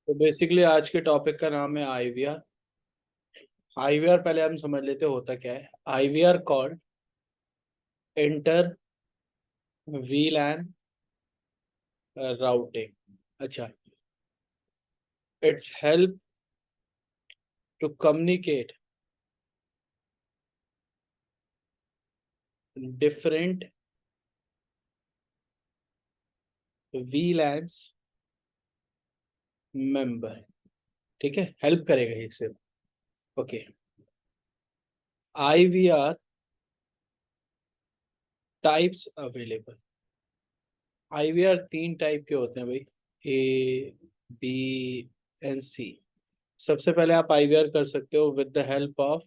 तो बेसिकली आज के टॉपिक का नाम है आईवीआर। आईवीआर पहले हम समझ लेते होता क्या है। IVR called inter VLAN routing. अच्छा, it's help to communicate different VLANs member. ठीक है, हेल्प करेगा ये सिर्फ। Okay, IVR types available. IVR तीन टाइप के होते हैं भाई, ए बी एंड सी। सबसे पहले आप आईवीआर कर सकते हो with the help of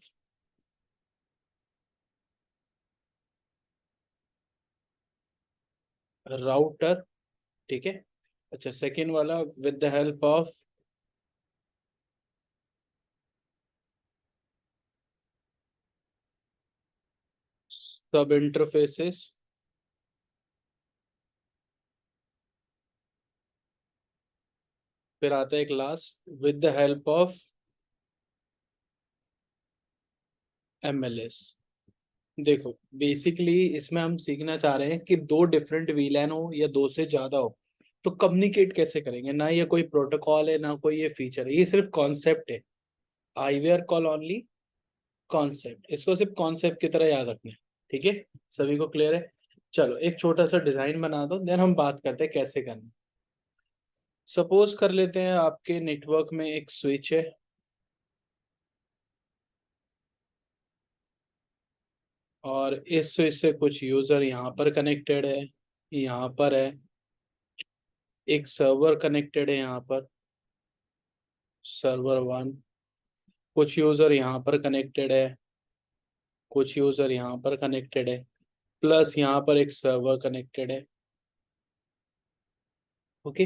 router. ठीक है। अच्छा, सेकेंड वाला with the help of sub interfaces. फिर आता है एक last with the help of MLS. देखो, बेसिकली इसमें हम सीखना चाह रहे हैं कि दो डिफरेंट वीलैन हो या दो से ज्यादा हो तो कम्युनिकेट कैसे करेंगे। ना ये कोई प्रोटोकॉल है, ना कोई ये फीचर है, ये सिर्फ कॉन्सेप्ट है। आईवीआर कॉल ओनली कॉन्सेप्ट, इसको सिर्फ कॉन्सेप्ट की तरह याद रखना है। ठीक है, सभी को क्लियर है। चलो एक छोटा सा डिजाइन बना दो, देन हम बात करते हैं कैसे करना। सपोज कर लेते हैं आपके नेटवर्क में एक स्विच है और इस स्विच से कुछ यूजर यहाँ पर कनेक्टेड है, यहाँ पर है, एक सर्वर कनेक्टेड है यहाँ पर, सर्वर वन। कुछ यूजर यहाँ पर कनेक्टेड है, कुछ यूजर यहाँ पर कनेक्टेड है, प्लस यहाँ पर एक सर्वर कनेक्टेड है। Okay,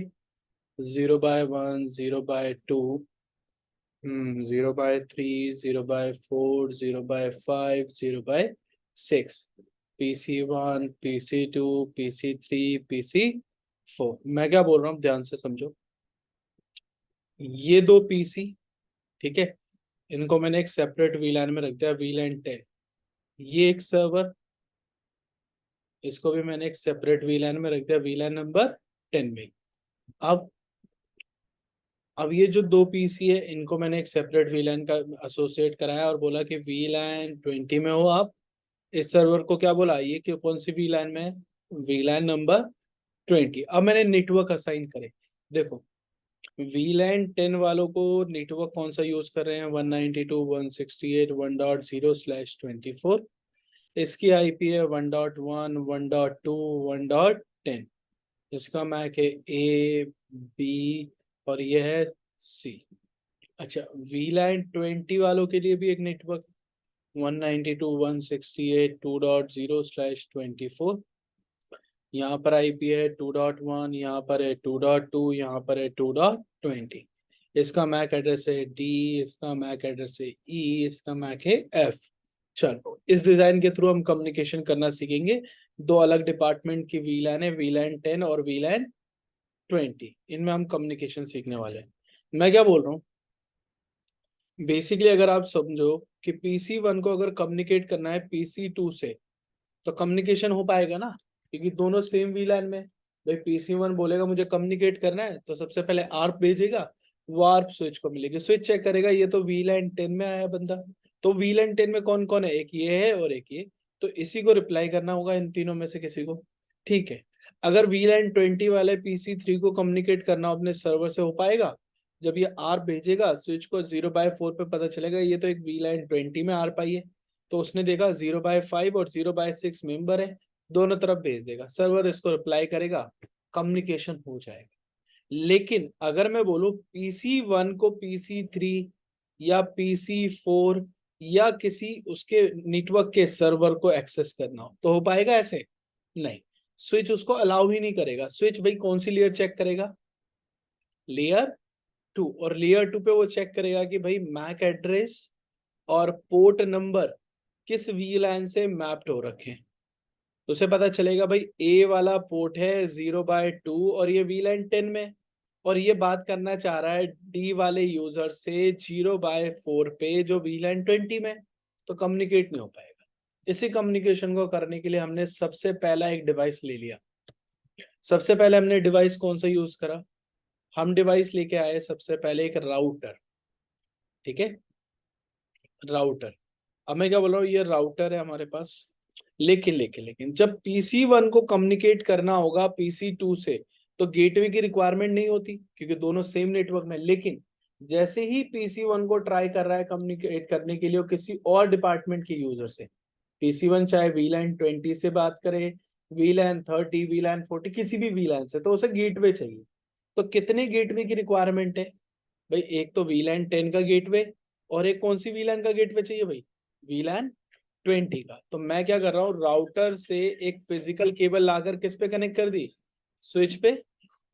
0/1, 0/2, 0/3, 0/4, 0/5, 0/6, PC1, PC2, PC3, PC4। मैं क्या बोल रहा हूँ ध्यान से समझो। ये दो पीसी, ठीक है, इनको मैंने एक सेपरेट वीलैन में रख दिया, वीलैन 10। ये एक सर्वर, इसको भी मैंने एक सेपरेट वीलैन में रख दिया, वीलैन नंबर 10 में। अब अब ये जो दो पीसी है इनको मैंने एक सेपरेट वीलैन का एसोसिएट कराया और बोला कि वीलैन 20 में हो आप। इस सर्वर को क्या बोला, ये कि कौन सी वीलैन में है, वीलैन नंबर 20। अब मैंने नेटवर्क असाइन करे। देखो, वीलैन 10 वालों को नेटवर्क कौन सा यूज कर रहे हैं, 192.168.1.0/24। इसकी आईपी है 1.1, 1.2, 1.10। इसका मैक है A, B और ये है C। अच्छा, वीलैन 20 वालों के लिए भी एक नेटवर्क, 192.168.2.0/24। यहाँ पर आईपी है 2.1, यहाँ पर है 2.2, यहाँ पर है 2.20। इसका मैक एड्रेस है D, इसका मैक एड्रेस है E, इसका मैक है F। चलो इस डिजाइन के थ्रू हम कम्युनिकेशन करना सीखेंगे। दो अलग डिपार्टमेंट की वीलैन है, वीलैन 10 और वीलैन 20। इनमें हम कम्युनिकेशन सीखने वाले हैं। मैं क्या बोल रहा हूँ, बेसिकली अगर आप समझो कि PC1 को अगर कम्युनिकेट करना है PC2 से तो कम्युनिकेशन हो पाएगा ना, क्योंकि दोनों सेम वीलैन में। भाई PC1 बोलेगा मुझे कम्युनिकेट करना है तो सबसे पहले आर्प भेजेगा, वो आर्प स्विच को मिलेगी, स्विच चेक करेगा ये तो वीलैन 10 में आया बंदा। तो वीलैन 10 में कौन कौन है, एक ये है और एक ये, तो इसी को रिप्लाई करना होगा इन तीनों में से किसी को। ठीक है, अगर वीलैन 20 वाले PC3 को कम्युनिकेट करना हो अपने सर्वर से, हो पाएगा। जब ये आर्प भेजेगा स्विच को 0/4 पे पता चलेगा ये तो एक वीलैन 20 में आर्प आई है, तो उसने देखा 0/5 और 0/6 मेंबर है, दोनों तरफ भेज देगा, सर्वर इसको रिप्लाई करेगा, कम्युनिकेशन हो जाएगा। लेकिन अगर मैं बोलूं PC1 को PC3 या PC4 या किसी उसके नेटवर्क के सर्वर को एक्सेस करना हो तो हो पाएगा ऐसे? नहीं, स्विच उसको अलाउ ही नहीं करेगा। स्विच भाई कौन सी लेयर चेक करेगा, लेयर 2। और लेयर 2 पे वो चेक करेगा कि भाई मैक एड्रेस और पोर्ट नंबर किस वीलैन से मैप्ड हो रखे हैं। तो उसे पता चलेगा भाई ए वाला पोर्ट है 0/2 और ये वीलैन 10 में, और ये बात करना चाह रहा है डी वाले यूजर से 0/4 पे जो VLAN 20 में, तो कम्युनिकेट नहीं हो पाएगा। इसी कम्युनिकेशन को करने के लिए हमने सबसे पहला एक डिवाइस ले लिया। सबसे पहले हमने डिवाइस कौन सा यूज करा, हम डिवाइस लेके आए सबसे पहले एक राउटर। ठीक है, राउटर। अब मैं क्या बोल रहा हूँ, ये राउटर है हमारे पास। लेकिन जब PC1 को कम्युनिकेट करना होगा PC2 से, तो गेटवे की रिक्वायरमेंट नहीं होती क्योंकि दोनों सेम नेटवर्क में। लेकिन जैसे ही PC1 को ट्राई कर रहा है कम्युनिकेट करने के लिए वो किसी और डिपार्टमेंट के यूजर से, PC1 चाहे VLAN 20 से बात करे, VLAN 30, VLAN 40, किसी भी VLAN से, तो उसे गेटवे चाहिए। तो कितने गेटवे की रिक्वायरमेंट है भाई, एक तो VLAN 10 का गेटवे, और एक कौन सी VLAN का गेटवे चाहिए भाई, VLAN 20 का। तो मैं क्या कर रहा हूँ, राउटर से एक फिजिकल केबल लाकर किस पे कनेक्ट कर दी, स्विच पे।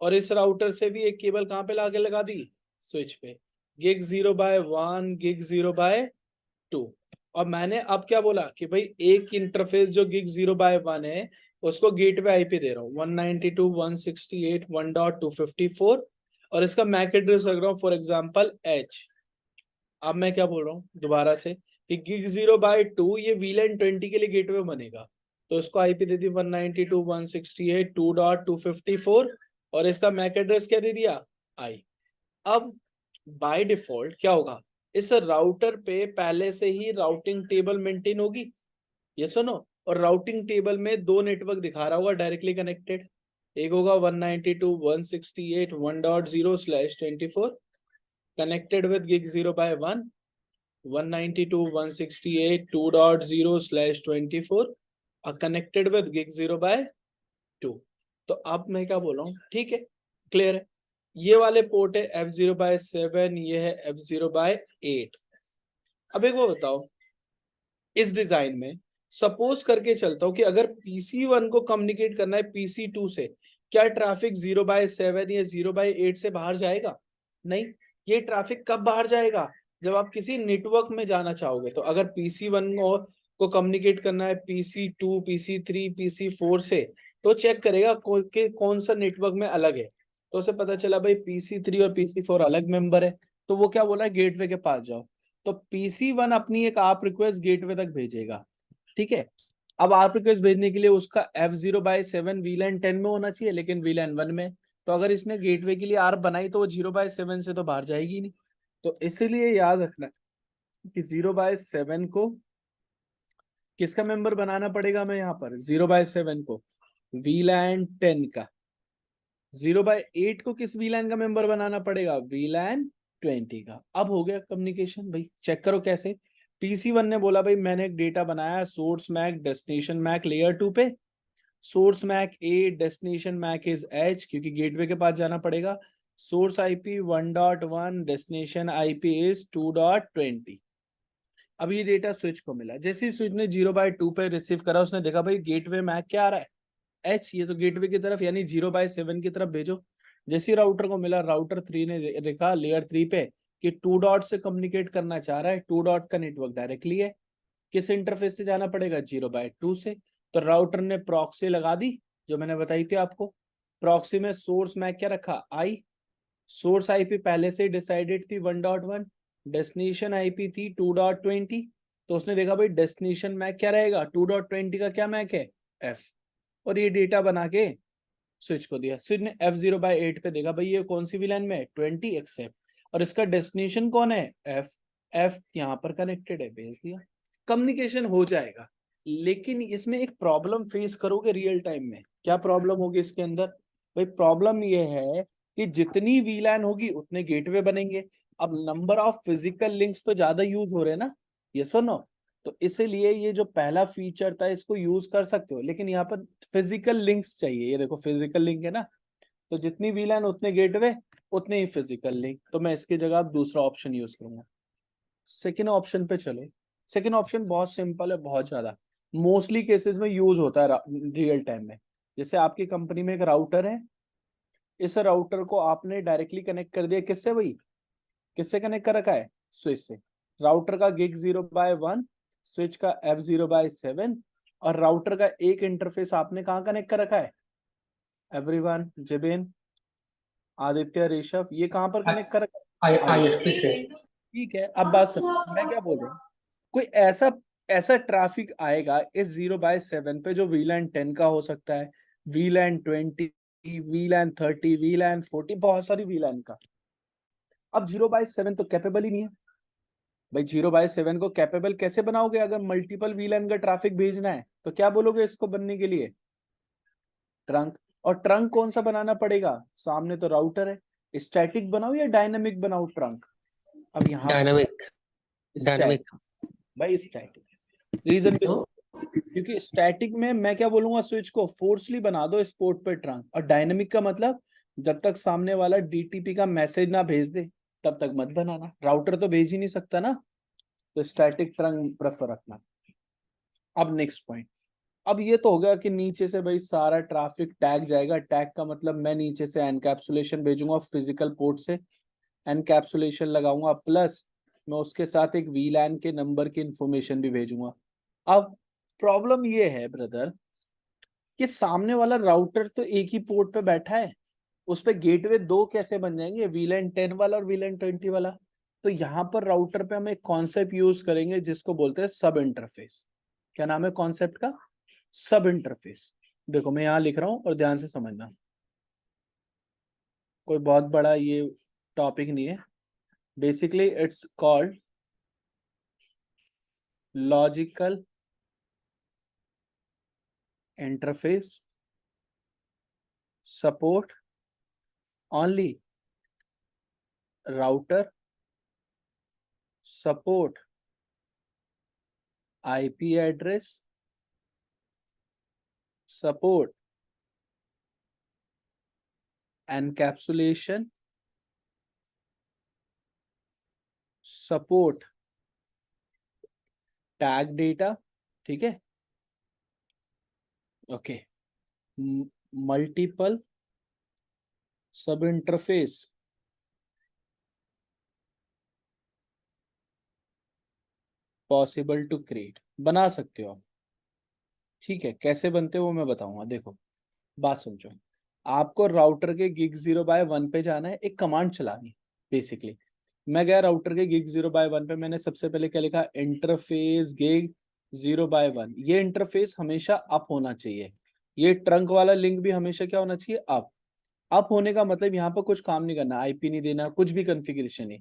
और इस राउटर से भी एक केबल कहाँ पे लाके लगा दी, स्विच पे। Gig 0/1, gig 0/2। और मैंने अब क्या बोला कि भाई एक इंटरफेस जो गिग 0/1 है उसको गेटवे आईपी दे रहा हूँ 192.168.1.254, और इसका मैक एड्रेस रख रहा हूँ फॉर एग्जाम्पल H। अब मैं क्या बोल रहा हूँ दोबारा से कि गिग 0/2 ये VLAN 20 के लिए गेटवे बनेगा, तो इसको आईपी दे दी 192.168.2.254, और इसका मैक एड्रेस क्या दे दिया, आई। अब बाय डिफॉल्ट क्या होगा, इस राउटर पे पहले से ही राउटिंग टेबल मेंटेन होगी, ये सुनो। और राउटिंग टेबल में दो नेटवर्क दिखा रहा होगा डायरेक्टली कनेक्टेड, एक होगा 192.168.1.0/24 connected with gig 0/1, 192.168.2.0/24 are connected with gig 0/2। तो अब मैं क्या बोल रहा हूँ, ठीक है, क्लियर है। ये वाले पोर्ट है F0/7, ये है F0/8। अब एक वो बताओ, इस डिजाइन में सपोज करके चलता हूं कि अगर PC1 को कम्युनिकेट करना है PC2 से, क्या ट्रैफिक 0/7 या 0/8 से बाहर जाएगा, नहीं। ये ट्रैफिक कब बाहर जाएगा, जब आप किसी नेटवर्क में जाना चाहोगे। तो अगर PC1 को कम्युनिकेट करना है PC2, PC3, PC4 से, तो चेक करेगा कि कौन सा नेटवर्क में अलग है। तो उसे पता चला भाई PC3 और PC4 अलग मेंबर है, तो वो क्या बोला है, गेटवे के पास जाओ। तो PC1 अपनी एक आप रिक्वेस्ट गेटवे तक भेजेगा, ठीक है। अब आप रिक्वेस्ट भेजने के लिए उसका F0/7 VLAN 10 में होना चाहिए, लेकिन VLAN 1 में। तो अगर इसने गेटवे के लिए आर्प बनाई तो वो 0/7 से तो बाहर जाएगी नहीं। तो इसीलिए याद रखना कि 0/7 को किसका मेंबर बनाना पड़ेगा, मैं यहाँ पर 0/7 को VLAN 10 का, 0/8 को किस VLAN का मेंबर बनाना पड़ेगा, VLAN 20 का। अब हो गया कम्युनिकेशन भाई, चेक करो कैसे। PC1 ने बोला भाई मैंने एक डेटा बनाया source MAC destination MAC layer 2 पे, source MAC A, destination MAC is H क्योंकि गेटवे के पास जाना पड़ेगा, source IP 1.1, destination IP is 2.20। अब ये डेटा स्विच को मिला, जैसे ही स्विच ने 0/2 पे रिसीव करा, उसने देखा भाई गेटवे मैक क्या आ रहा है, H, ये तो गेटवे की तरफ यानी 0/7 की तरफ भेजो। जैसे राउटर को मिला, राउटर 3 ने देखा लेयर 3 पे कि 2 डॉट से कम्युनिकेट करना चाह रहा है, 2 डॉट का नेटवर्क डायरेक्टली है, किस इंटरफेस से जाना पड़ेगा, 0/2 से। तो राउटर ने प्रॉक्सी लगा दी जो मैंने बताई थी आपको। प्रॉक्सी में सोर्स मैक क्या रखा, आई, सोर्स आईपी पहले से डिसाइडेड थी 1.1, डेस्टिनेशन आईपी थी 2.20। तो उसने देखा भाई डेस्टिनेशन मैक क्या रहेगा, 2.20 का क्या मैक है, एफ, और ये डेटा बना के स्विच को दिया। स्विच ने F0/8 पे देखा भाई ये कौन सी VLAN में है, 20 एक्सेप्ट, और इसका डेस्टिनेशन कौन है, F, F यहाँ पर कनेक्टेड है, भेज दिया, कम्युनिकेशन हो जाएगा। लेकिन इसमें एक प्रॉब्लम फेस करोगे रियल टाइम में, क्या प्रॉब्लम होगी इसके अंदर भाई, प्रॉब्लम ये है कि जितनी VLAN होगी उतने गेटवे बनेंगे। अब नंबर ऑफ फिजिकल लिंक्स तो ज्यादा यूज हो रहे हैं ना, ये सुनो। तो इसीलिए ये जो पहला फीचर था इसको यूज कर सकते हो, लेकिन यहाँ पर फिजिकल लिंक्स चाहिए। ये देखो फिजिकल लिंक है ना, तो जितनी VLAN उतने गेटवे, उतने ही फिजिकल लिंक। तो मैं इसकी जगह अब दूसरा ऑप्शन यूज करूंगा। सेकेंड ऑप्शन पे चलो। सेकेंड ऑप्शन बहुत सिंपल है, बहुत ज्यादा मोस्टली केसेस में यूज होता है रियल टाइम में। जैसे आपकी कंपनी में एक राउटर है, इस राउटर को आपने डायरेक्टली कनेक्ट कर दिया किससे भाई, किससे कनेक्ट कर रखा है, स्विच से। राउटर का गिग 0/1, स्विच का F0/7, और राउटर का एक इंटरफेस आपने कहाँ कनेक्ट कर रखा है, एवरीवन, जिबिन, आदित्य ऋषभ, ये कहाँ पर कनेक्ट कर ISP से। ठीक है। अब बात सुन, मैं क्या बोल रहा हूँ, कोई ऐसा ऐसा ट्रैफिक आएगा इस 0/7 पे जो VLAN 10 का हो सकता है, VLAN 20, VLAN 30, VLAN 40, बहुत सारी VLAN का। अब 0/7 तो कैपेबल ही नहीं है भाई। 0/7 को कैपेबल कैसे बनाओगे? अगर मल्टीपल VLAN का ट्रैफिक भेजना है तो क्या बोलोगे इसको बनने के लिए? ट्रंक। और ट्रंक कौन सा बनाना पड़ेगा? सामने तो राउटर है। स्टैटिक बनाओ या डायनामिक बनाओ ट्रंक? अब यहाँ डायनामिक। स्टैटिक भाई, स्टैटिक। रीजन क्योंकि स्टैटिक में मैं क्या बोलूंगा, स्विच को फोर्सली बना दो इस पोर्ट पे ट्रंक, और डायनेमिक का मतलब जब तक सामने वाला DTP का मैसेज ना भेज दे तब तक मत बनाना। राउटर तो भेज ही नहीं सकता ना, तो स्टैटिक ट्रंक प्रेफर रखना। अब नेक्स्ट पॉइंट, अब ये तो हो गया कि नीचे से भाई सारा ट्रैफिक टैग जाएगा। टैग का मतलब मैं नीचे से एनकैप्सुलेशन भेजूंगा फिजिकल पोर्ट से, एनकैप्सुलेशन लगाऊंगा, प्लस मैं उसके साथ एक VLAN के नंबर की इंफॉर्मेशन भी भेजूंगा। अब प्रॉब्लम ये है ब्रदर कि सामने वाला राउटर तो एक ही पोर्ट पे बैठा है, उस पे गेटवे दो कैसे बन जाएंगे, VLAN 10 वाला और VLAN 20 वाला? तो यहाँ पर राउटर पे हम एक कॉन्सेप्ट यूज करेंगे जिसको बोलते हैं सब इंटरफेस। क्या नाम है कॉन्सेप्ट का? सब इंटरफेस। देखो मैं यहाँ लिख रहा हूँ और ध्यान से समझना, कोई बहुत बड़ा ये टॉपिक नहीं है। Basically it's called logical interface support only router support IP address support encapsulation support tag data. ठीक है, ओके। मल्टीपल सब इंटरफेस पॉसिबल टू क्रिएट, बना सकते हो आप। ठीक है, कैसे बनते हो वो मैं बताऊंगा। देखो बात समझो, आपको राउटर के gig 0/1 पे जाना है, एक कमांड चलानी है बेसिकली। मैं गया राउटर के gig 0/1 पे, मैंने सबसे पहले क्या लिखा, इंटरफेस gig 0/1। ये इंटरफेस हमेशा अप होना चाहिए, ये ट्रंक वाला लिंक भी हमेशा क्या होना चाहिए, अप होने का मतलब यहाँ पर कुछ काम नहीं करना, IP नहीं देना, कुछ भी कॉन्फ़िगरेशन नहीं।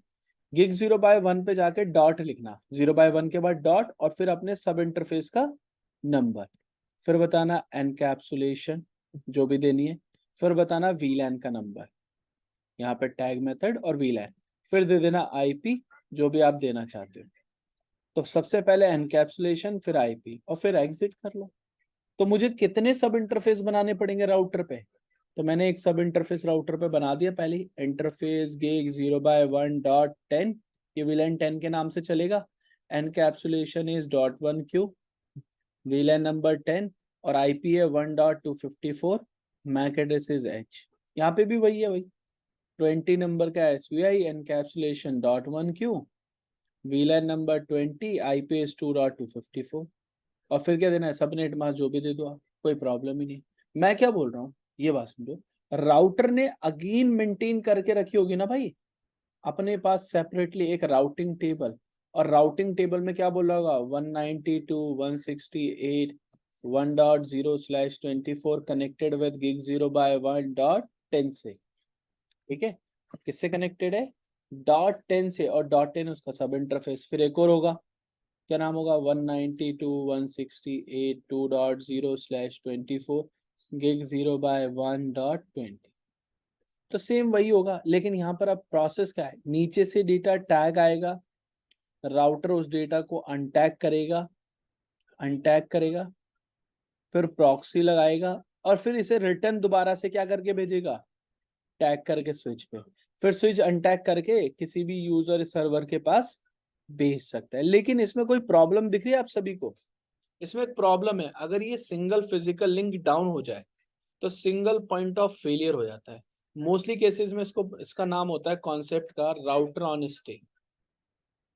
gig 0/1 पे जाके डॉट लिखना, 0/1 के बाद डॉट, और फिर अपने सब इंटरफेस का नंबर, फिर बताना एनकैप्सुलेशन जो भी देनी है, फिर बताना VLAN का नंबर, यहाँ पे टैग मेथड और VLAN, फिर दे देना IP जो भी आप देना चाहते हो। तो सबसे पहले एनकैप्सुलेशन, फिर IP, और फिर एग्जिट कर लो। तो मुझे कितने सब इंटरफेस बनाने पड़ेंगे राउटर पे? तो मैंने एक सब इंटरफेस राउटर पे बना दिया पहले ही, इंटरफेस gig 0/1.10, ये VLAN 10 के नाम से चलेगा। Encapsulation is .1Q, VLAN number 10, और IP है 1.254, मैक एड्रेस इज H। यहाँ पे भी वही है भाई, 20 नंबर का SVI, encapsulation .1Q, VLAN number 20, IP is 2.254, और फिर क्या देना है, सबनेट मास्क जो भी दे दो आप, कोई प्रॉब्लम ही नहीं। मैं क्या बोल रहा हूँ, ये बात समझो, राउटर ने अगेन मेंटेन करके रखी होगी ना भाई अपने पास सेपरेटली एक राउटिंग टेबल, और राउटिंग टेबल में क्या बोला होगा, 192.168.1.0/24 कनेक्टेड विद gig 0/1.10 से। ठीक है, किससे कनेक्टेड है, .10 से, और .10 उसका सब इंटरफेस। फिर एक और होगा, क्या नाम होगा, 192.168.2.0/24 gig 0/1.20। तो सेम वही होगा, लेकिन यहाँ पर अब प्रोसेस क्या है, नीचे से डेटा टैग आएगा, राउटर उस डेटा को अनटैग करेगा, फिर प्रॉक्सी लगाएगा, और फिर इसे रिटर्न दोबारा से क्या करके भेजेगा, टैग करके स्विच पे, फिर स्विच अनटैग करके किसी भी यूजर सर्वर के पास भेज सकता है। लेकिन इसमें कोई प्रॉब्लम दिख रही है आप सभी को? इसमें एक प्रॉब्लम है, अगर ये सिंगल फिजिकल लिंक डाउन हो जाए तो सिंगल पॉइंट ऑफ फेलियर हो जाता है। मोस्टली केसेस में इसका नाम होता है कॉन्सेप्ट का राउटर ऑन स्टे।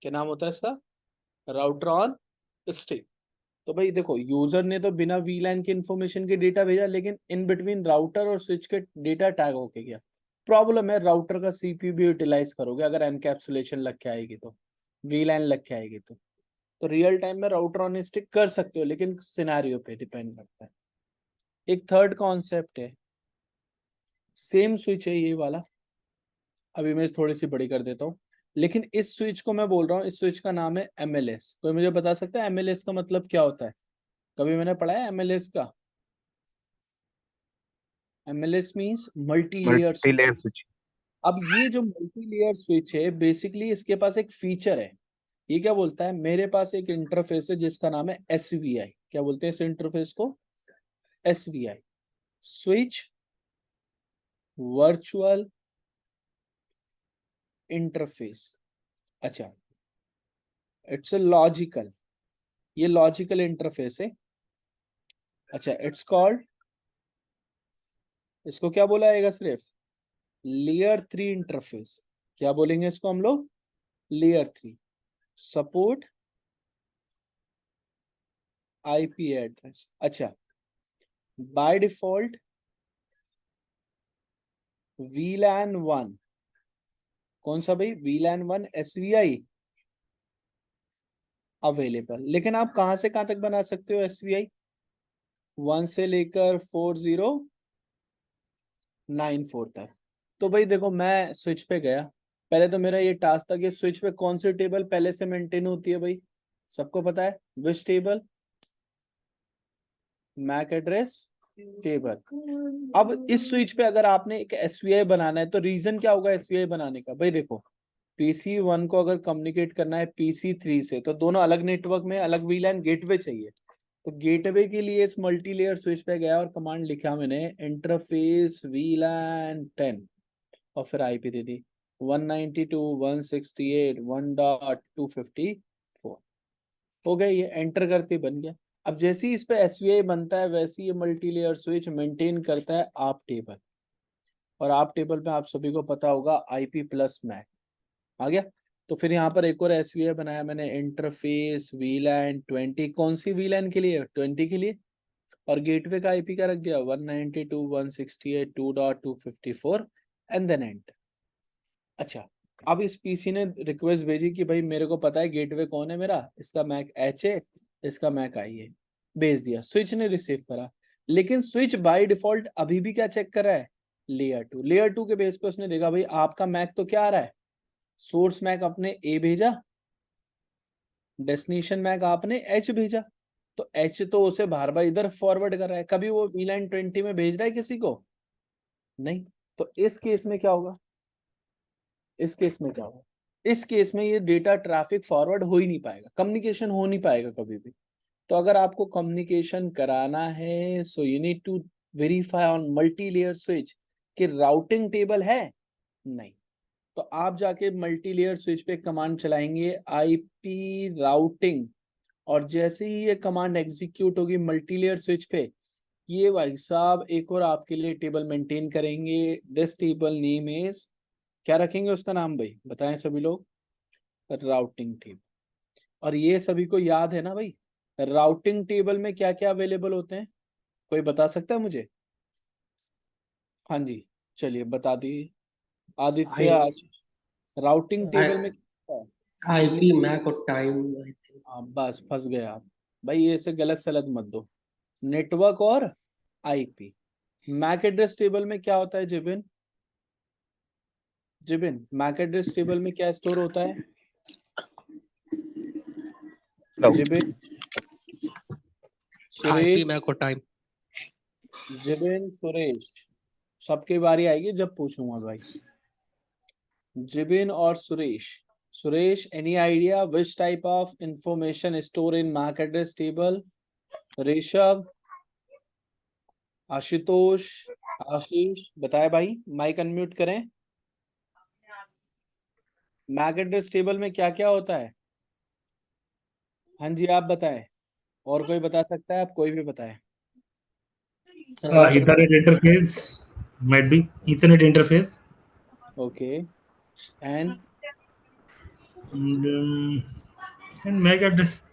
क्या नाम होता है इसका, राउटर ऑन स्टे। तो भाई देखो, यूजर ने तो बिना VLAN के इंफॉर्मेशन के डेटा भेजा, लेकिन इन बिटवीन राउटर और स्विच के डेटा टैग होके गया, प्रॉब्लम है, राउटर का सीपीयू भी यूटिलाइज करोगे अगर एनकैप्सुलेशन लग के आएगी तो, वीलैन लग के आएगी तो रियल टाइम में राउटर ऑन स्टिक कर सकते हो, लेकिन सिनेरियो पे डिपेंड करता है। एक थर्ड कॉन्सेप्ट है, सेम स्विच है ये वाला, अभी मैं थोड़ी सी बड़ी कर देता हूँ, लेकिन इस स्विच को मैं बोल रहा हूँ, इस स्विच का नाम है एमएलएस। कोई मुझे बता सकता है एमएलएस का मतलब क्या होता है? कभी मैंने पढ़ा है एमएलएस का? MLS means multi layer switch. Multilayer switch. अब ये जो मल्टी लेयर स्विच है, बेसिकली इसके पास एक फीचर है। ये क्या बोलता है, मेरे पास एक इंटरफेस है जिसका नाम है एसवीआई। क्या बोलते हैं इस इंटरफेस को? एसवीआई, स्विच वर्चुअल इंटरफेस। अच्छा, इट्स अ लॉजिकल, ये लॉजिकल इंटरफेस है। अच्छा, इट्स कॉल्ड, इसको क्या बोला जाएगा? सिर्फ लेयर 3 इंटरफेस। क्या बोलेंगे इसको हम लोग? Layer 3 support IP address. अच्छा, बाय डिफॉल्ट VLAN 1, कौन सा भाई? VLAN 1 SVI available. लेकिन आप कहां से कहां तक बना सकते हो SVI? 1 से लेकर 4094 तक। तो भाई देखो, मैं स्विच पे गया, पहले तो मेरा ये टास्क था कि स्विच पे कौन सी टेबल पहले से मेंटेन होती है भाई? सबको पता है which table? MAC address table. अब इस स्विच पे अगर आपने एक एसवीआई बनाना है, तो रीजन क्या होगा एसवीआई बनाने का? भाई देखो, PC1 को अगर कम्युनिकेट करना है PC3 से, तो दोनों अलग नेटवर्क में अलग वीलैन गेटवे चाहिए। तो गेटवे के लिए इस मल्टी लेयर स्विच पे गया और कमांड लिखा मैंने, इंटरफेस VLAN 10, और फिर आईपी दे दी 192.168.1.254। हो गया, ये एंटर करते बन गया। अब जैसे ही इस पे एसवीआई बनता है, वैसे ही ये मल्टी लेयर स्विच मेंटेन करता है आप टेबल, और आप टेबल पे आप सभी को पता होगा आईपी प्लस मैक आ गया। तो फिर यहाँ पर एक और एसवीआई बनाया मैंने, इंटरफेस VLAN 20। कौन सी VLAN के लिए? 20 के लिए। और गेटवे का आईपी का रख दिया 192.168.2.254 एंड देन एंटर। अच्छा, अब इस पीसी ने रिक्वेस्ट भेजी कि भाई मेरे को पता है गेटवे कौन है मेरा, इसका मैक एच है, इसका मैक आई है। भेज दिया, स्विच ने रिसीव करा। लेकिन स्विच बाय डिफॉल्ट अभी भी क्या चेक कर रहा है? लेयर 2। लेयर 2 के बेस पे उसने देखा भाई आपका मैक तो क्या आ रहा है, सोर्स मैक आपने ए भेजा, डेस्टिनेशन मैक आपने एच भेजा, तो एच तो उसे बार बार इधर फॉरवर्ड कर रहा है। कभी वो VLAN 20 में भेज रहा है किसी को? नहीं। तो इस केस में क्या होगा? इस केस में क्या होगा? इस केस में ये डेटा ट्रैफिक फॉरवर्ड हो ही नहीं पाएगा, कम्युनिकेशन हो नहीं पाएगा कभी भी। तो अगर आपको कम्युनिकेशन कराना है, so you need to verify on multi layer switch कि राउटिंग टेबल है। नहीं, तो आप जाके मल्टी लेयर स्विच पे कमांड चलाएंगे आईपी राउटिंग, और जैसे ही ये कमांड एग्जीक्यूट होगी मल्टी लेयर स्विच पे, ये भाई साहब एक और आपके लिए टेबल मेंटेन करेंगे। दिस टेबल नेम इज, क्या रखेंगे उसका नाम भाई? बताएं सभी लोग। Routing table. और ये सभी को याद है ना भाई, राउटिंग टेबल में क्या क्या अवेलेबल होते हैं? कोई बता सकता है मुझे? हाँ जी, चलिए बता दी आदित्य, आई आशीष। राउटिंग टेबल में क्या है? आईपी मैक और टाइम आई थिंक। बस फंस गए आप भाई, ये से गलत सलत मत दो। नेटवर्क और आईपी। मैक एड्रेस टेबल में क्या होता है Jibin? Jibin, MAC address table में क्या स्टोर होता है? जिबिन, आईपी सुरेश, मैक और टाइम। जिबिन, सुरेश, सबकी बारी आएगी जब पूछूंगा भाई। जिबिन और Suresh. Suresh, any idea which type of information store in MAC address table? Rishabh, Ashutosh, Ashish, बताए भाई, माइक अनम्यूट करें। मैक एड्रेस टेबल में क्या क्या होता है? हाँ जी, आप बताएं। और कोई बता सकता है? आप कोई भी बताएं। Ethernet interface might be Ethernet interface okay, and and, and MAC address.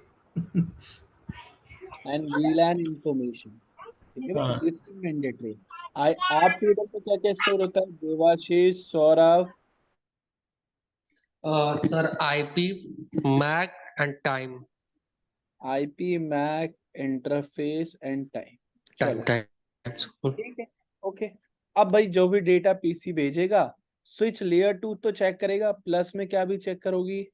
VLAN इंफॉर्मेशन। ठीक है भाई, हाँ, दिस इज मैंडेटरी। आप टेबल पे क्या क्या स्टोर होता है? Debashish, Saurabh, Sir, IP, MAC, and time. IP, MAC, interface and time. Time, चलो time. ठीक है, ओके। अब भाई जो भी डेटा पीसी भेजेगा, स्विच लेयर 2 तो चेक करेगा, प्लस में क्या भी चेक करोगी,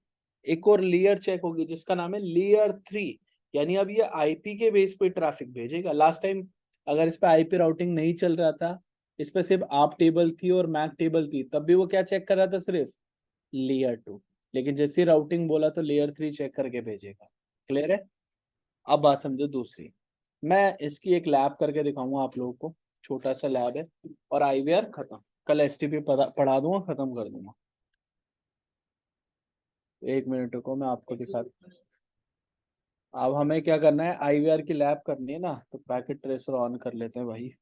एक और लेयर चेक होगी जिसका नाम है लेयर 3। यानी अब ये आईपी के बेस पे ट्रैफिक भेजेगा। लास्ट टाइम अगर इस पे आईपी राउटिंग नहीं चल रहा था, इस पे सिर्फ आप टेबल थी और मैक टेबल थी, तब भी वो क्या चेक कर रहा था? सिर्फ लेयर 2। लेकिन जैसे राउटिंग बोला तो लेयर 3 चेक करके भेजेगा। क्लियर है? अब बात समझो दूसरी। मैं इसकी एक लैब करके दिखाऊंगा आप लोगों को, छोटा सा लैब है, और आईवीआर खत्म। कल एसटीपी पढ़ा दूंगा, खत्म कर दूंगा। एक मिनट को मैं आपको दिखा। अब हमें क्या करना है, आईवीआर की लैब करनी है ना, तो पैकेट ट्रेसर ऑन कर लेते हैं भाई।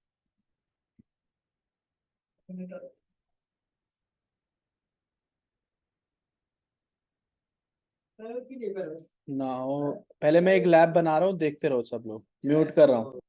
ना हो, पहले मैं एक लैब बना रहा हूँ, देखते रहो सब लोग। म्यूट कर रहा हूँ।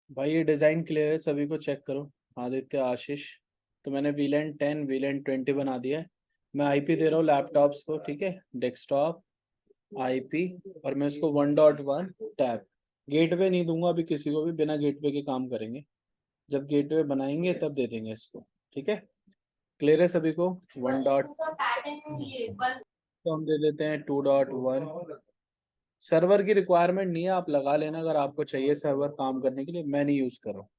भाई ये डिजाइन क्लियर है, सभी को चेक करो। आदित्य, आशीष, तो मैंने वीलैन 10 वीलैन 20 बना दिया है। मैं आईपी दे रहा हूँ लैपटॉप्स को, ठीक है, डेस्कटॉप आईपी, और मैं इसको 1.1 टैब। गेटवे नहीं दूंगा अभी किसी को भी, बिना गेटवे के काम करेंगे। जब गेटवे बनाएंगे तब दे देंगे इसको, ठीक है। क्लियर है सभी को? 1 डॉट, तो हम दे देते हैं 2.1। सर्वर की रिक्वायरमेंट नहीं है, आप लगा लेना अगर आपको चाहिए सर्वर काम करने के लिए, मैं नहीं यूज कर रहा हूँ।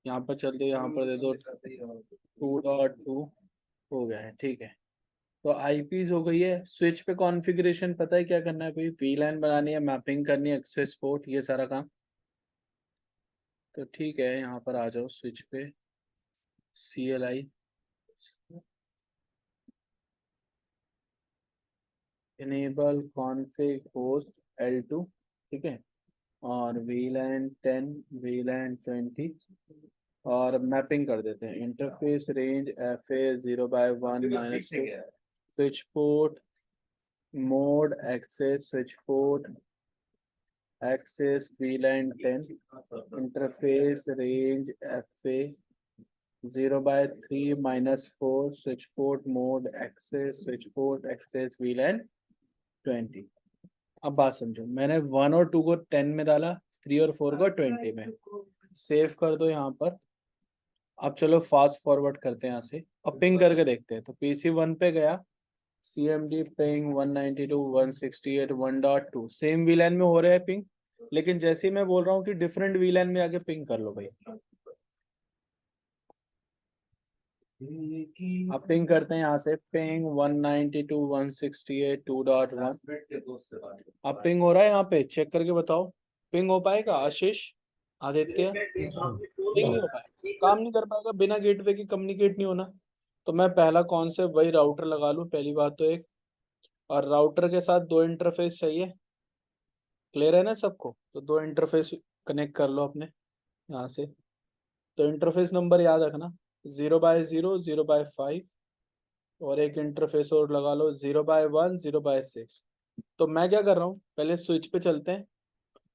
यहाँ पर चल दो, यहाँ पर दे दो 2.2। हो गया है, ठीक है। तो आईपीज हो गई है। स्विच पे कॉन्फ़िगरेशन पता है क्या करना है भाई? वीलैन बनानी है, मैपिंग करनी है, एक्सेस पोर्ट, ये सारा काम। तो ठीक है, यहाँ पर आ जाओ स्विच पे, CLI, enable config host L2, ठीक है, और VLAN 10 VLAN 20, और मैपिंग कर देते हैं। Interface range FA 0/1 -2, switch port mode access switch port access VLAN 10 interface range FA 0/3-4 switch port mode access switch port access VLAN 20। अब बात समझो, मैंने 1 और 2 को 10 में डाला, 3 और 4 को 20 में। सेव कर दो यहाँ पर। अब चलो फास्ट फॉरवर्ड करते हैं यहाँ से, अब पिंग करके देखते हैं। तो PC1 पे गया, CMD पिंग 192.168.1.2 सेम VLAN में हो रहा है पिंग, लेकिन जैसे ही मैं बोल रहा हूँ कि डिफरेंट VLAN में आके पिंग कर लो भाई। अब पिंग करते हैं यहाँ से, पिंग 192.168.2.1। अब पिंग हो रहा है यहाँ पे, चेक करके बताओ पिंग हो पाएगा आशीष, आदित्य? पिंग नहीं हो पाएगा, काम नहीं कर पाएगा, बिना गेटवे के कम्युनिकेट नहीं होना। तो मैं पहला कॉन्सेप्ट वही राउटर लगा लूँ, पहली बात तो एक, और राउटर के साथ 2 इंटरफेस चाहिए। क्लियर है ना सबको? तो 2 इंटरफेस कनेक्ट कर लो अपने यहाँ से। तो इंटरफेस नंबर याद रखना, 0/0, 0/5, और एक इंटरफेस और लगा लो 0/1, 0/6। तो मैं क्या कर रहा हूँ, पहले स्विच पे चलते हैं।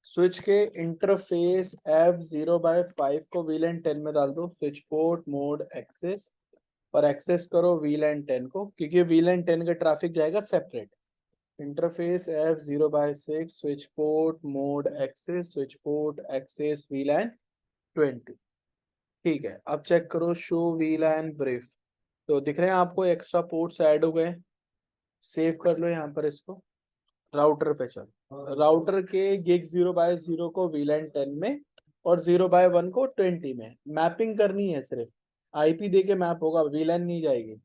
स्विच के इंटरफेस F0/5 को VLAN 10 में डाल दो, स्विच पोर्ट मोड एक्सेस, और एक्सेस करो VLAN 10 को, क्योंकि VLAN 10 का ट्रैफिक जाएगा separate. Interface F0/6 switch port mode access switch port access VLAN 20। ठीक है, अब चेक करो शो VLAN ब्रीफ। तो दिख रहे हैं आपको एक्स्ट्रा पोर्ट्स ऐड हो गए। सेव कर लो यहाँ पर इसको, राउटर पे चल। राउटर के गिग 0/0 को VLAN 10 में और 0/1 को 20 में मैपिंग करनी है, सिर्फ IP दे के मैप होगा, VLAN नहीं जाएगी।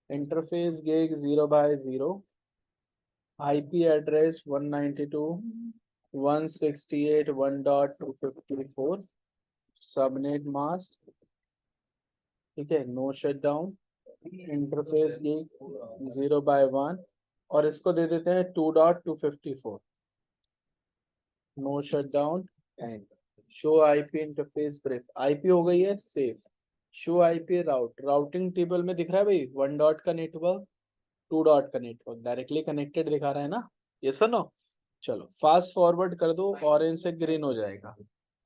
Interface gig 0/0 IP address 192.168.1.254 subnet mask, ठीक है, नो शटडाउन। इंटरफेस गिग 0/1 और इसको दे देते हैं 2.254 no shutdown and show IP interface brief. IP हो गई है save. Show IP routing table में दिख रहा है भाई, 1 डॉट का नेटवर्क, 2 डॉट का नेटवर्क, डायरेक्टली कनेक्टेड दिखा रहा है ना, ये सर नो। चलो फास्ट फॉरवर्ड कर दो, ऑरेंज से ग्रीन हो जाएगा।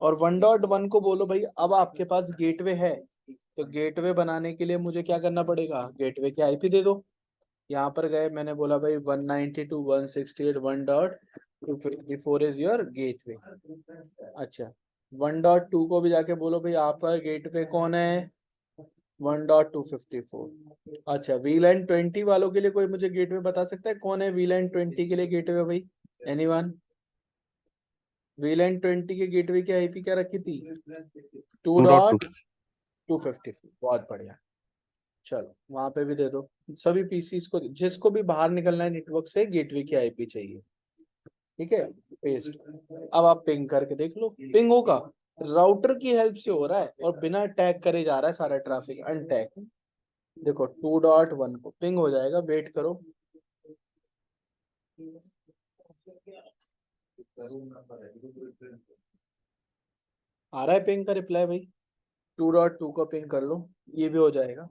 और 1.1 को बोलो भाई अब आपके पास गेटवे है, तो गेटवे बनाने के लिए मुझे क्या करना पड़ेगा, गेटवे की IP दे दो। यहाँ पर गए, मैंने बोला भाई 192.168.1.254 इज योर गेटवे। अच्छा 1.2 को भी जाके बोलो भाई आपका गेटवे कौन है, 1.254। अच्छा VLAN 20 वालों के लिए कोई मुझे गेटवे बता सकता है, कौन है VLAN 20 के लिए गेटवे भाई? एनीवन? VLAN 20 के गेटवे की IP क्या रखी थी? 2.254। बहुत बढ़िया, चलो वहां पे भी दे दो। सभी पीसीस को, जिसको भी बाहर निकलना है नेटवर्क से, गेटवे की IP चाहिए, ठीक है, पेस्ट। अब आप पिंग करके देख लो, पिंग होगा, राउटर की हेल्प से हो रहा है और बिना टैग करे जा रहा है सारा ट्रैफिक, अनटैग। देखो 2.1 को पिंग हो जाएगा, वेट करो। आ रहा है पिंग का रिप्लाई भाई, 2.2 को पिंग कर लो, ये भी हो जाएगा।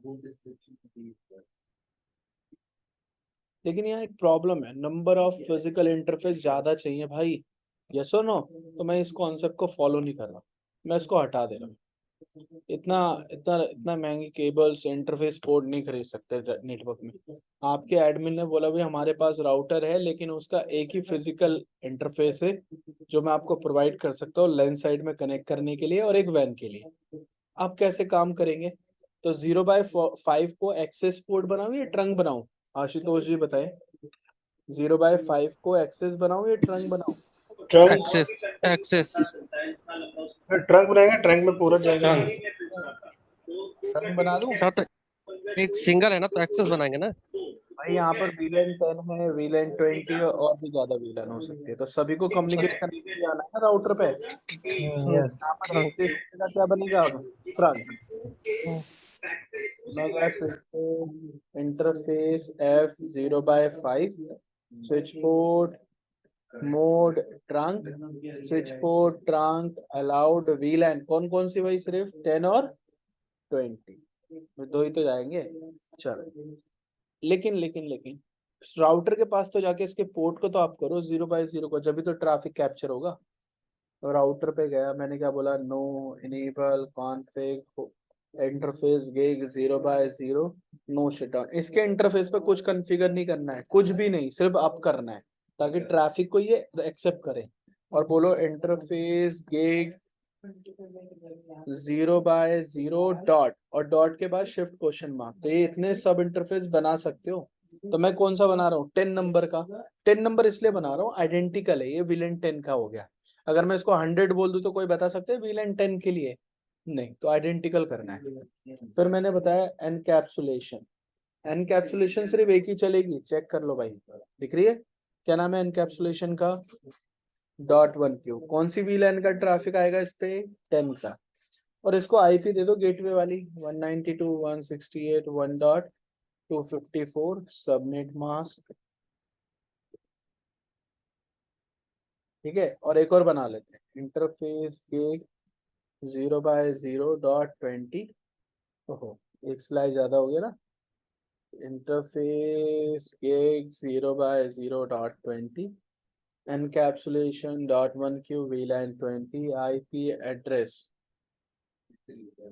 लेकिन यहाँ एक प्रॉब्लम है, नंबर ऑफ फिजिकल इंटरफेस ज्यादा चाहिए भाई, यस और नो? तो मैं इस कॉन्सेप्ट को फॉलो नहीं कर रहा, मैं इसको हटा दे रहा हूँ। इतना इतना इतना महंगी केबल्स इंटरफेस पोर्ट नहीं खरीद सकते नेटवर्क में। आपके एडमिन ने बोला भाई हमारे पास राउटर है, लेकिन उसका एक ही फिजिकल इंटरफेस है जो मैं आपको प्रोवाइड कर सकता हूँ लेंस साइड में कनेक्ट करने के लिए और एक वैन के लिए। आप कैसे काम करेंगे? तो 0/5 को एक्सेस पोर्ट बनाऊं या ट्रंक बनाऊं? आशुतोष जी बताए, 0/5 को एक्सेस बनाऊं या ट्रंक बनाऊं? ट्रंक, एक्सेस ट्रंक बनाएगा, ट्रंक में पूरा जाएगा। ट्रंक बना दूं? सर, तो एक सिंगल है ना, तो एक्सेस बनाएंगे ना। भाई यहाँ पर VLAN 10 है, VLAN 20 और भी ज्यादा VLAN हो सकती है, तो सभी को कम्युनिकेट अच्छा, करने के लिए आना है ना राउटर पे। यस। यहाँ पर ट्रंक। एक्सेस का क्या बनेगा अब? ट्रंक। मैं गया स्विच पे, interface F0/5 switch port mode trunk switch port trunk allowed VLAN कौन कौन सी भाई? सिर्फ 10 और 20, दो ही तो जाएंगे। चलो लेकिन लेकिन लेकिन राउटर के पास तो जाके इसके पोर्ट को तो आप करो 0/0 को, जब भी तो ट्रैफिक कैप्चर होगा। तो राउटर पे गया, मैंने क्या बोला, no enable config interface gig 0/0 no shutdown. इसके इंटरफेस पे कुछ कॉन्फ़िगर नहीं करना है, कुछ भी नहीं, सिर्फ अप करना है ताकि ट्रैफिक को ये एक्सेप्ट करे। और बोलो इंटरफेस गिग 0/0 डॉट, और डॉट के बाद शिफ्ट क्वेश्चन मार्क। तो ये इतने सब इंटरफेस बना सकते हो। तो मैं कौन सा बना रहा हूँ, 10 नंबर का। 10 नंबर इसलिए बना रहा हूँ, आइडेंटिकल है ये, विलन 10 का हो गया। अगर मैं इसको 100 बोल दूं तो कोई बता सकते हैं विलन 10 के लिए? नहीं, तो आइडेंटिकल करना है। फिर मैंने बताया एनकैप्सुलेशन। एनकैप्सुलेशन सिर्फ एक ही चलेगी, चेक कर लो भाई, दिख रही है? क्या नाम है एनकैप्सुलेशन का? .1q। कौन सी VLAN का ट्रैफिक आएगा इस पे? 10 का। और इसको आईपी दे दो गेटवे वाली 192.168.1.254 सबनेट मास्क। ठीक है, और एक और बना लेते हैं, इंटरफेस गिग 0/0.20। ओहो, एक स्लाइड ज्यादा हो गया ना। Interface gig 0/0.20 encapsulation.1q VLAN 20 IP address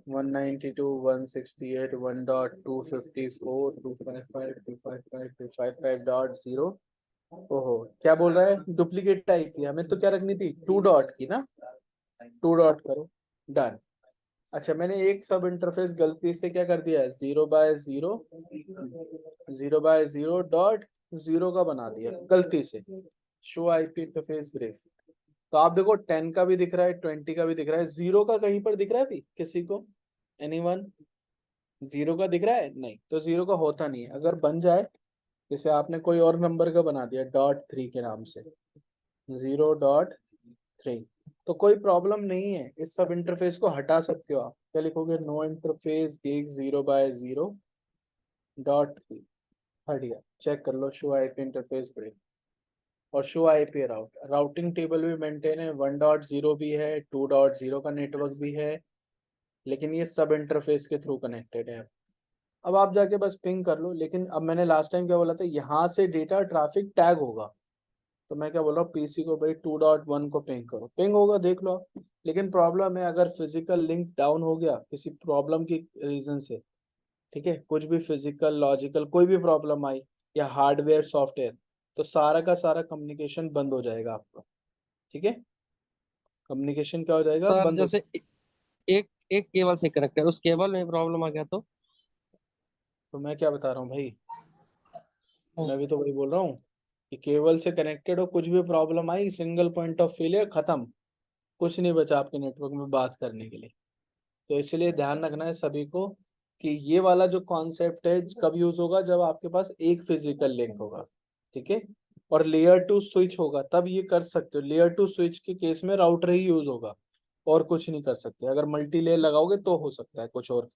192.168.1.254.255.255.255.0। ओहो, क्या बोल रहा है? Duplicate IP. हमें तो क्या रखनी थी, 2 डॉट की ना। 2 डॉट करो, डन। अच्छा, मैंने एक सब इंटरफेस गलती से क्या कर दिया है, 0/0 का बना दिया गलती से। Show IP interface grief. तो आप देखो 10 का भी दिख रहा है, 20 का भी दिख रहा है, 0 का कहीं पर दिख रहा है भी किसी को? एनीवन? 0 का दिख रहा है? नहीं, तो 0 का होता नहीं है। अगर बन जाए, जैसे आपने कोई और नंबर का बना दिया .3 के नाम से, 0.3, तो कोई प्रॉब्लम नहीं है, इस सब इंटरफेस को हटा सकते हो आप। क्या लिखोगे, नो इंटरफेस गिग 0/0.3, हट गया। चेक कर लो, शो आईपी इंटरफेस ब्रेक और show IP route. Routing table भी मेंटेन है, 1.0 भी है, 2.0 का नेटवर्क भी है, लेकिन ये सब इंटरफेस के थ्रू कनेक्टेड है। अब आप जाके बस पिंग कर लो। लेकिन अब मैंने लास्ट टाइम क्या बोला था, यहाँ से डेटा ट्रैफिक टैग होगा, तो मैं क्या बोल रहा हूँ, पीसी को भाई 2.1 को पिंग करो, पिंग होगा, देख लो आप। लेकिन प्रॉब्लम है, अगर फिजिकल लिंक डाउन हो गया किसी प्रॉब्लम की रीजन से, ठीक है, कुछ भी फिजिकल लॉजिकल कोई भी प्रॉब्लम आई, या हार्डवेयर सॉफ्टवेयर, तो सारा का सारा कम्युनिकेशन बंद हो जाएगा आपका। ठीक है, कम्युनिकेशन क्या हो जाएगा, सर बंद हो। जैसे एक एक केबल से कनेक्ट है, उस केबल में प्रॉब्लम आ गया तो? तो मैं क्या बता रहा हूँ भाई, मैं भी तो वही बोल रहा हूँ कि केबल से कनेक्टेड हो, कुछ भी problem I, single point of failure, खत्म, कुछ नहीं बचा आपके नेटवर्क में बात करने के लिए। तो इसलिए ध्यान रखना है सभी को कि ये वाला जो कॉन्सेप्ट है कब यूज होगा, जब आपके पास एक फिजिकल लिंक होगा, ठीक है, और लेयर 2 स्विच होगा, तब ये कर सकते हो। लेयर 2 स्विच के केस में राउटर ही यूज होगा, और कुछ नहीं कर सकते। अगर मल्टी लेयर लगाओगे तो हो सकता है कुछ और।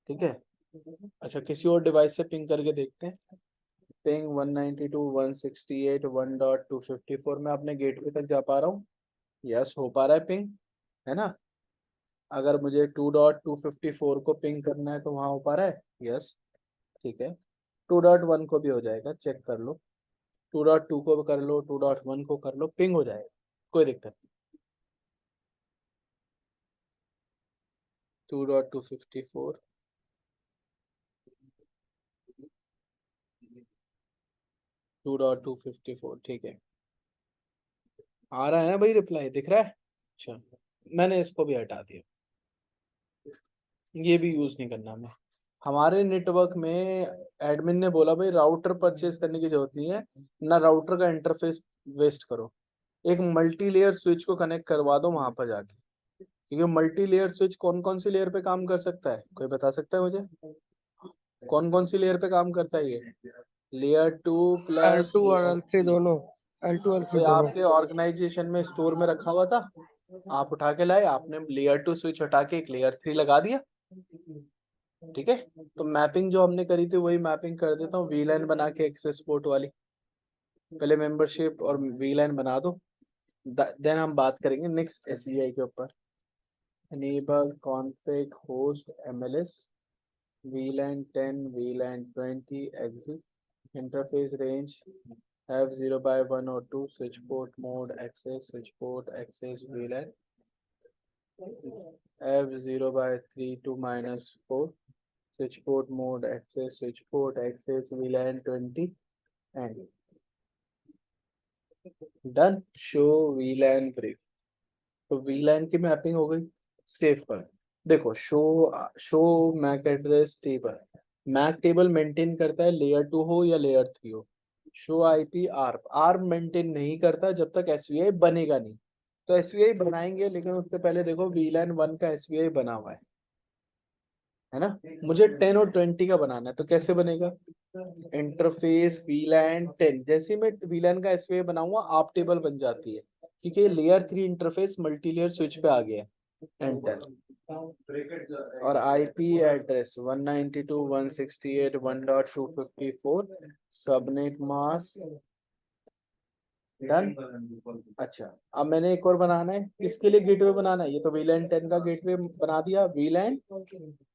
ठीक है, अच्छा, किसी और डिवाइस से पिंग करके देखते हैं। पिंग 192.168.1.254 में अपने गेटवे तक जा पा रहा हूँ? यस, हो पा रहा है पिंग, है ना? अगर मुझे 2.254 को पिंग करना है तो वहां हो पा रहा है? यस, ठीक है। 2.1 को भी हो जाएगा, चेक कर लो। 2.2 को कर लो, 2.1 को कर लो, पिंग हो जाएगा, कोई दिक्कत नहीं। 2.254, 2.254, ठीक है, आ रहा है ना भाई, रिप्लाई दिख रहा है? अच्छा, मैंने इसको भी हटा दिया, ये भी यूज नहीं करना हमें। हमारे नेटवर्क में एडमिन ने बोला भाई राउटर परचेज करने की जरूरत नहीं है ना, राउटर का इंटरफेस वेस्ट करो, एक मल्टी लेयर स्विच को कनेक्ट करवा दो वहां पर जाके। क्योंकि मल्टी लेयर स्विच कौन कौन सी लेयर पे काम कर सकता है, कोई बता सकता है मुझे? कौन कौन सी लेयर पे काम करता है ये? लेयर 2 प्लस L2 और L3 दोनों, L2 L3 कोई दोनों। आपके ऑर्गेनाइजेशन में स्टोर में रखा हुआ था, आप उठा के लाए, आपने लेयर 2 स्विच हटा के एक लेयर 3 लगा दिया। ठीक है, तो मैपिंग जो हमने करी थी वही मैपिंग कर देता हूँ, वीलैन बना के एक्सेस पोर्ट वाली। पहले मेंबरशिप और वीलैन बना दो, देन हम बात करेंगे नेक्स्ट एसईआई के ऊपर। enable config host MLS VLAN 10 VLAN 20 exit interface range, have 0 by 1 or 2, switch port mode access, switch port access VLAN, have 0 by 3 to -4, switch port mode access, switch port access VLAN 20 and done. show VLAN brief. तो VLAN की mapping हो गई, save कर। देखो show MAC address table, MAC table maintain करता है layer 2 हो या लेयर 3 हो। शो आईपी आर्प मेंटेन नहीं करता जब तक एसवीआई बनेगा नहीं। तो एसवीआई बनाएंगे, लेकिन उससे पहले देखो VLAN 1 का एसवीआई बना हुआ है ना। मुझे 10 और 20 का बनाना है, तो कैसे बनेगा? इंटरफेस VLAN 10, जैसे मैं VLAN का एसवीआई बनाऊंगा आप टेबल बन जाती है, क्योंकि लेयर 3 इंटरफेस मल्टीलेयर स्विच पे आ गया है। एंटर। और IP address 192.168.1.254, subnet mask done. अच्छा, अब मैंने एक और बनाना है, किसके लिए गेटवे बनाना है? ये तो VLAN 10 का गेटवे बना दिया, VLAन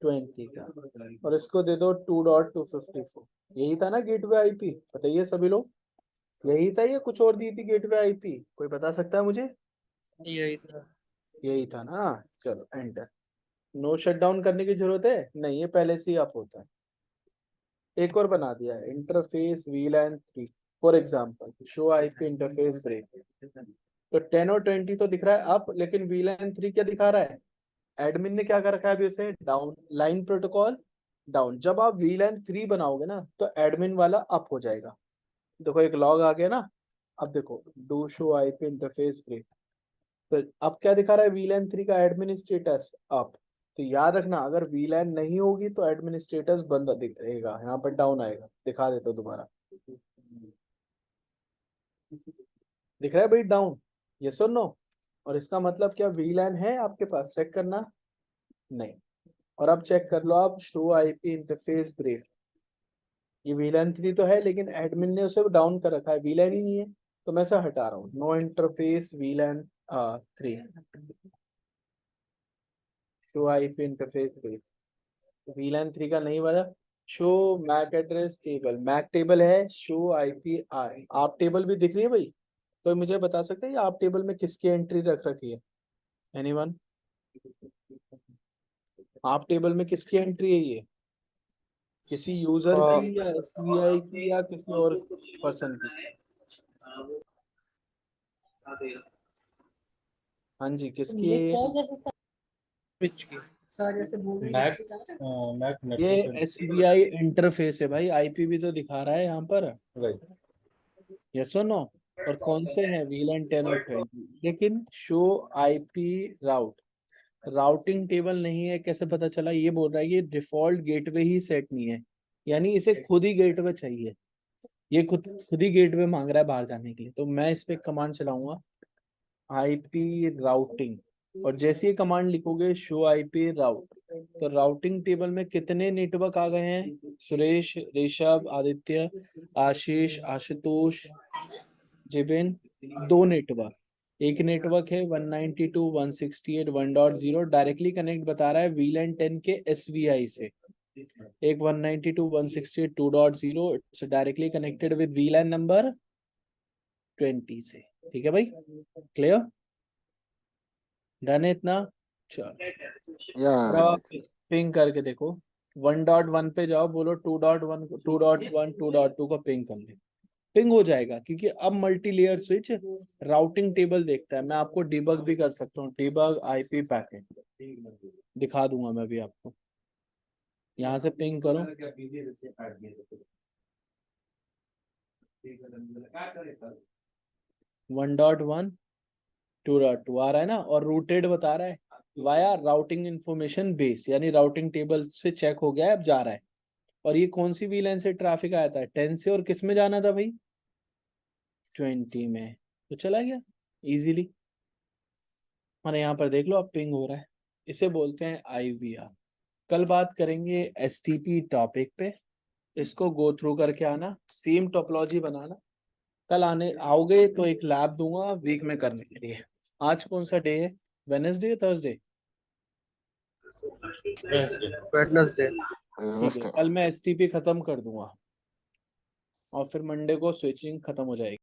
20 का, और इसको दे दो 2.254। यही था ना गेटवे आईपी? बताइए सभी लोग, यही था या कुछ और दी थी गेटवे आईपी? कोई बता सकता है मुझे? यही था। यही था ना। चलो एंटर। नो शटडाउन करने की जरूरत है नहीं, ये पहले से ही अप होता है। एक और बना दिया है, interface VLAN 3 for example, show IP interface break. तो 10 और 20 तो दिख रहा है अप, लेकिन VLAN 3 क्या दिखा रहा है? एडमिन ने क्या कर रखा है अभी उसे? Down, line protocol down. जब आप VLAN 3 बनाओगे ना तो एडमिन वाला अप हो जाएगा। देखो एक लॉग आ गया ना। अब देखो do show IP interface break, तो अब क्या दिखा रहा है? VLAN 3 का एडमिन स्टेटस अप। तो याद रखना, अगर VLAN नहीं होगी तो एडमिन स्टेटस बंद दिखेगा, यहाँ पर डाउन आएगा। दिखा देता हूँ दोबारा, दिख रहा है भाई डाउन? यस और नो? और इसका मतलब क्या VLAN है आपके पास? चेक करना। नहीं। और अब चेक कर लो आप, शो आईपी इंटरफेस ब्रेक, ये VLAN 3 तो है, लेकिन एडमिन ने उसे डाउन कर रखा है, VLAN ही नहीं है। तो मैं इसे हटा रहा हूँ, no interface VLAN 3, show IP interface break. VLAN 3 का नहीं बना। Show MAC address table, MAC table है, शो आईपी आप टेबल भी दिख रही है भाई? तो मुझे बता सकते हैं आप टेबल में किसकी एंट्री रख रखी है? एनीवन? आप टेबल में किसकी एंट्री है ये? किसी यूजर की या एसबीआई की या किसी और पर्सन की? हाँ जी, किसकी है ये? स्विच की। मैक ये एसबीआई इंटरफेस है भाई, आईपी भी तो दिखा रहा है यहाँ पर। यस और नो? और कौन से हैं? VLAN 10 और 20, लेकिन show IP route, routing table नहीं है। कैसे पता चला? ये बोल रहा है ये डिफॉल्ट गेटवे ही सेट नहीं है, यानी इसे खुद ही गेटवे चाहिए। ये खुद ही गेटवे मांग रहा है बाहर जाने के लिए। तो मैं इस पे कमांड चलाऊंगा, आईपी राउटिंग, और जैसे ही कमांड लिखोगे शो आईपी राउट, तो राउटिंग टेबल में कितने नेटवर्क आ गए हैं? सुरेश, ऋषभ, आदित्य, आशीष, आशुतोष, जिबिन, 2 नेटवर्क। एक नेटवर्क है 192.168.1.0, डायरेक्टली कनेक्ट बता रहा है VLAN 10 के SVI से। एक 192.168.2.0, it's directly connected with VLAN number 20 से। ठीक है भाई, क्लियर? डन है इतना? चलो पिंग करके देखो, 1.1 पे जाओ, बोलो 2.1 2.1 2.2 को पिंग कर ले। पिंग हो जाएगा, क्योंकि अब multi layer switch routing table देखता है। मैं आपको डिबग भी कर सकता हूँ, डिबग आईपी पैकेट दिखा दूंगा मैं भी आपको। यहाँ से पिंग करो, 1.1 2.2 आ रहा है ना, और रूटेड बता रहा है वाया राउटिंग इंफॉर्मेशन बेस, यानी राउटिंग टेबल से चेक हो गया है, अब जा रहा है। और ये कौन सी VLAN से ट्रैफिक आया था? 10 से, और किस में जाना था भाई? 20 में। तो चला गया इजीली। और यहाँ पर देख लो अब पिंग हो रहा है, इसे बोलते हैं IVR। कल बात करेंगे STP टॉपिक पे, इसको गो थ्रू करके आना, सेम टोपोलॉजी बनाना। कल आने आओगे तो एक लैब दूंगा वीक में करने के लिए। आज कौन सा डे है? Wednesday, Thursday? वेडनेसडे। ठीक है, कल मैं STP खत्म कर दूंगा। और फिर मंडे को स्विचिंग खत्म हो जाएगी।